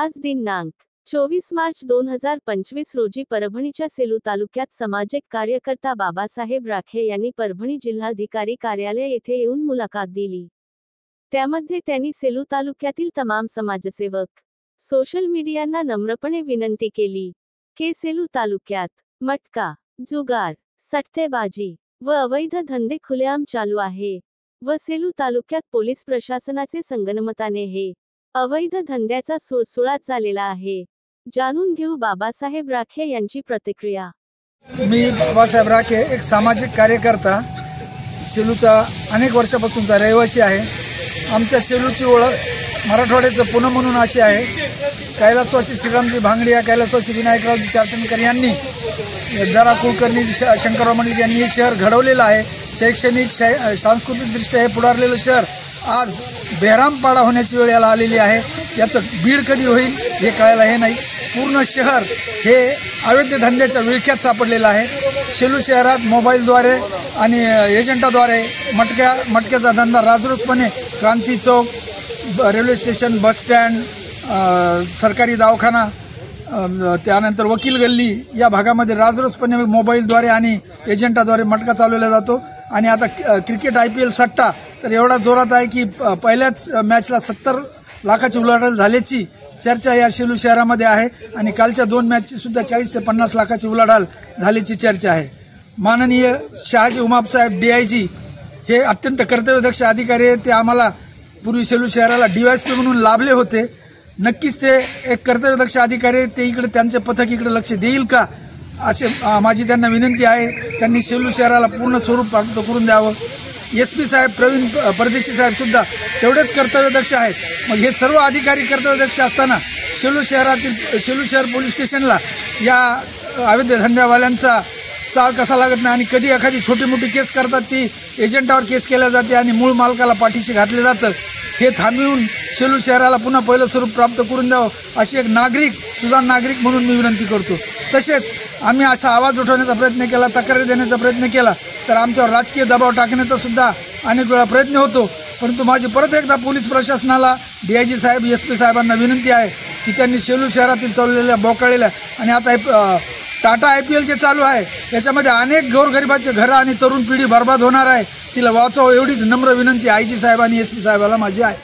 आज दिनांक 24 मार्च 2025 रोजी परभणीच्या सेलू तालुक्यात सामाजिक कार्यकर्ता बाबासाहेब राखे यांनी परभणी जिल्हाधिकारी कार्यालय येथे येऊन मुलाखत दिली। त्यामध्ये त्यांनी सेलू तालुक्यातील तमाम समाजसेवक, सोशल मीडियांना नम्रपणे विनंती केली की सेलू तालुक्यात मटका, जुगार, सट्टेबाजी व अवैध धंदे खुलेआम चालू आहे व सेलू तालुक्यात पोलीस प्रशासनाचे संगनमताने हे अवैध धंद्याचा सुळसुळाट झालेला आहे। जाणून घेऊ बाबासाहेब राखे यांची प्रतिक्रिया। मी बाबासाहेब राखे एक सामाजिक कार्यकर्ता, सेलूचा अनेक वर्षापासूनचा रहिवासी आहे। आमच्या सेलूची ओळख मराठवाड्याचं पुणे म्हणून अशी आहे। कैलासवासी श्रीरामजी भांगडिया, कैलासवासी विनायकरावजी चारटणकर यांनी, दारा कुलकर्णी, शंकरराव मंडलिक यांनी हे शहर घडवलेलं आहे। शैक्षणिक सांस्कृतिकदृष्ट्या हे पुढारलेलं शहर आज बेहरामपाडा होण्याची वेळ याला आलेली आहे। याचं बीड कधी होईल हे कळायला हे नाही। पूर्ण शहर हे अवैध धंद्याच्या विळख्यात सापडलेलं आहे। सेलू शहरात मोबाईलद्वारे आणि एजंटाद्वारे मटक्याचा धंदा राजरोसपणे Kranti Chowk, railway station, bus stand, सरकारी दवाखाना, त्यानंतर वकील गल्ली या भागामध्ये राजरोसपणे मोबाईलद्वारे आणि एजंटाद्वारे मटका चालवला जातो। आणि आता क्रिकेट IPL सट्टा तर एवढा जोरात आहे की पहिल्याच मॅचला 70 लाखाची उलाढाल झाल्याची चर्चा या सेलू शहरामध्ये आहे। आणि कालच्या 2 मॅचची सुद्धा 40 ते 50 लाखाची उलाढाल झाल्याची चर्चा आहे। माननीय शहाजी उमापसाहेब DIG हे अत्यंत कर्तव्यदक्ष अधिकारी आहेत। ते आम्हाला पूर्वी सेलू शहराला DYSP म्हणून लाभले होते। नक्कीच ते एक कर्तव्यदक्ष अधिकारी आहेत। ते इकडे त्यांचे पथक इकडे लक्ष देईल का असे माझी त्यांना विनंती आहे। त्यांनी सेलू शहराला पूर्ण स्वरूप प्राप्त करून द्यावं। SP साहेब प्रवीण परदेशी साहेब सुद्धा तेवढेच कर्तव्यदक्ष आहेत। मग हे सर्व अधिकारी कर्तव्यदक्ष असताना सेलू शहर पोलीस स्टेशनला या अवैध धंद्यावाल्यांचा चाळ कसा लागत नाही। आणि कधी एखादी छोटी मोठी केस करतात ती एजंटावर केस केल्या जाते आणि मूळ मालकाला पाठीशी घातले जातं। हे थांबवून सेलू शहराला पुन्हा पहिलं स्वरूप प्राप्त करून द्यावं अशी एक सुजाण नागरिक म्हणून मी विनंती करतो। तसेच आम्ही असा आवाज उठवण्याचा प्रयत्न केला, तक्रारी देण्याचा प्रयत्न केला तर आमच्यावर राजकीय दबाव टाकण्याचा सुद्धा अनेक वेळा प्रयत्न होतो। परंतु माझी परत एकदा पोलीस प्रशासनाला, DIG साहेब, SP साहेबांना विनंती आहे की त्यांनी सेलू शहरातील चाललेल्या बोकाळलेल्या आणि आता टाटा IPL जे चालू आहे त्याच्यामध्ये अनेक गोरगरिबाचे घरं आणि तरुण पिढी बर्बाद होणार आहे, तिला वाचवावं एवढीच नम्र विनंती IG साहेब आणि SP साहेबाला माझी आहे।